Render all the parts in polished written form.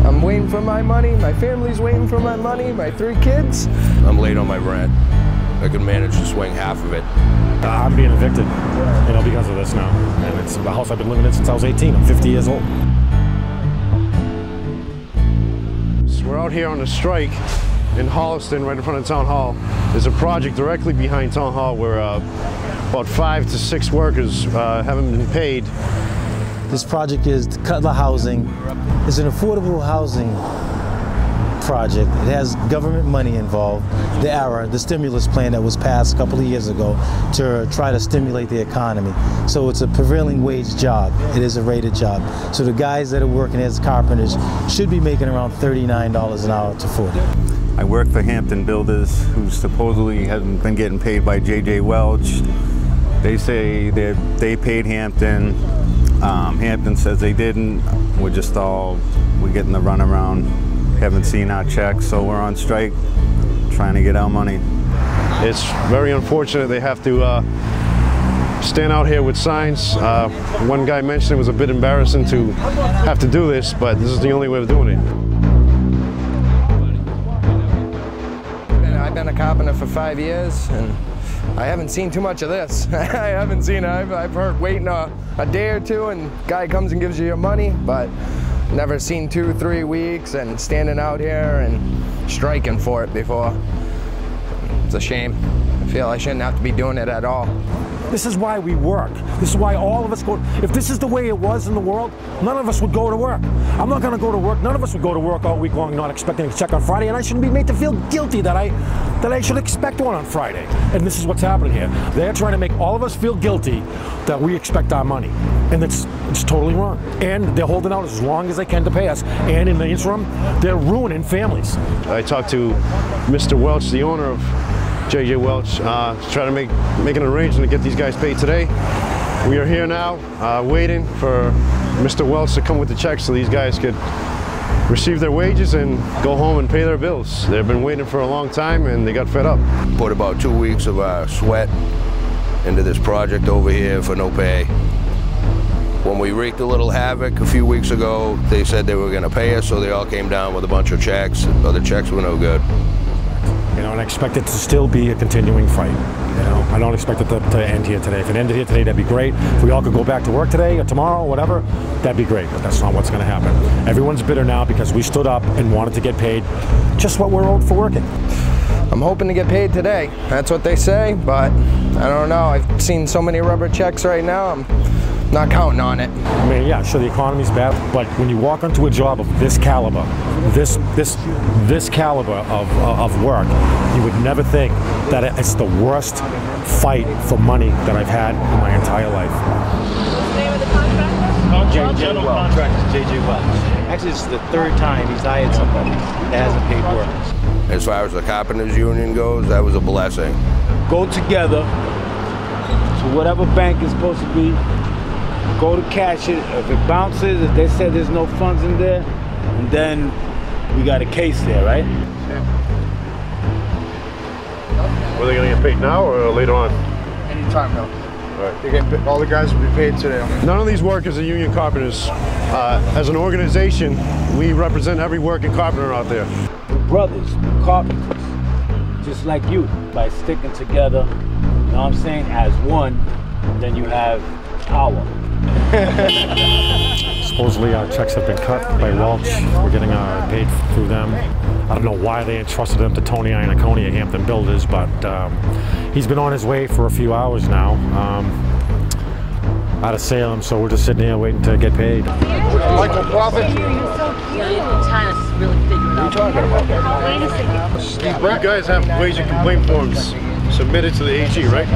I'm waiting for my money. My family's waiting for my money. My 3 kids. I'm late on my rent. I could manage to swing half of it. I'm being evicted, because of this now. And it's the house I've been living in since I was 18. I'm 50 years old. So we're out here on a strike in Holliston, right in front of Town Hall. There's a project directly behind Town Hall where about 5 to 6 workers haven't been paid. This project is Cutler Housing. It's an affordable housing project. It has government money involved. The stimulus plan that was passed a couple of years ago to try to stimulate the economy. So it's a prevailing wage job. It is a rated job. So the guys that are working as carpenters should be making around $39 an hour to $40. I work for Hampton Builders, who supposedly haven't been getting paid by JJ Welch. They say they paid Hampton. Hampton says they didn't. We're getting the runaround. Haven't seen our checks, so we're on strike, trying to get our money. It's very unfortunate they have to stand out here with signs. One guy mentioned it was a bit embarrassing to have to do this, but this is the only way of doing it. I've been a carpenter for 5 years, and I haven't seen too much of this. I've heard waiting a day or two and guy comes and gives you your money, but never seen 2-3 weeks and standing out here and striking for it before. It's a shame. I feel I shouldn't have to be doing it at all. This is why we work. This is why all of us go. If this is the way it was in the world, none of us would go to work. I'm not going to go to work. None of us would go to work all week long not expecting a check on Friday, and I shouldn't be made to feel guilty that I should expect one on Friday. And this is what's happening here. They're trying to make all of us feel guilty that we expect our money. And it's totally wrong. And they're holding out as long as they can to pay us. And in the interim, they're ruining families. I talked to Mr. Welch, the owner of JJ Welch, to try to make an arrangement to get these guys paid today. We are here now waiting for Mr. Welch to come with the check so these guys could receive their wages and go home and pay their bills. They've been waiting for a long time and they got fed up. Put about 2 weeks of sweat into this project over here for no pay. When we wreaked a little havoc a few weeks ago, they said they were going to pay us, so they all came down with a bunch of checks, but the checks were no good. And I expect it to still be a continuing fight. I don't expect it to end here today. If it ended here today, that'd be great. If we all could go back to work today or tomorrow or whatever, that'd be great. But that's not what's going to happen. Everyone's bitter now because we stood up and wanted to get paid just what we're owed for working. I'm hoping to get paid today. That's what they say, but I don't know. I've seen so many rubber checks right now. I'm not counting on it. I mean, yeah, sure, the economy's bad, but when you walk onto a job of this caliber, this caliber of work, you would never think that it's the worst fight for money that I've had in my entire life. What's the name of the contractor? General contractor, JJ Welch. Actually, this is the 3rd time he's hired somebody that hasn't paid workers. As far as the Carpenters Union goes, that was a blessing. Go together to whatever bank is supposed to be. Go to cash it. If it bounces, if they said there's no funds in there, and then we got a case there, right? Were they going to get paid now or later on? Anytime now. Right. All the guys will be paid today. None of these workers are union carpenters. As an organization, we represent every working carpenter out there. We're brothers, carpenters, just like you, by sticking together, you know what I'm saying, as one, then you have power. Supposedly our checks have been cut by Welch. We're getting paid through them. I don't know why they entrusted them to Tony Iannacone at Hampton Builders, but he's been on his way for a few hours now out of Salem, so we're just sitting here waiting to get paid. Michael Profit. You're trying to really figure it out. What are you talking about? Wait a second. You guys have wage and complaint forms submitted to the AG, right?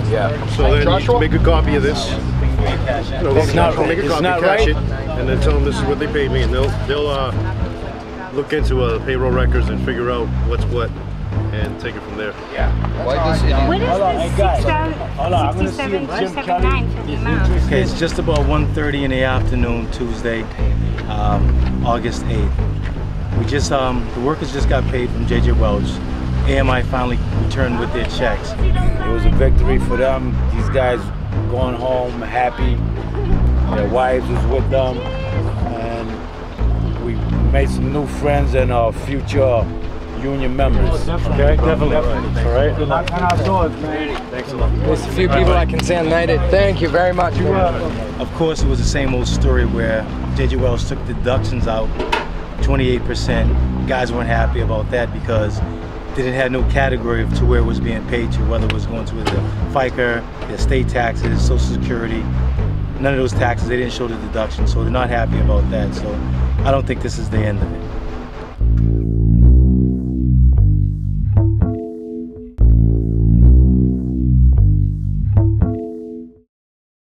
Yeah. So then you make a copy of this. It's not make a copy, cash it, and then tell them this is what they paid me, and they'll look into the payroll records and figure out what's what, and take it from there. Yeah. What is this 67,279 for the amount? Okay, it's just about 1:30 in the afternoon, Tuesday, August 8th. We just, the workers just got paid from JJ Welch. AMI finally returned with their checks. It was a victory for them. These guys going home happy. Their wives was with them, and we made some new friends and future union members. Okay, definitely. All right. Knock on our doors, man. Thanks a lot. There's a few people I can say united. Thank you very much. Of course, it was the same old story where JJ Welch took deductions out, 28%. Guys weren't happy about that because they didn't have no category to where it was being paid to, whether it was going to the FICA, the state taxes, Social Security. None of those taxes, they didn't show the deduction, so they're not happy about that. So I don't think this is the end of it.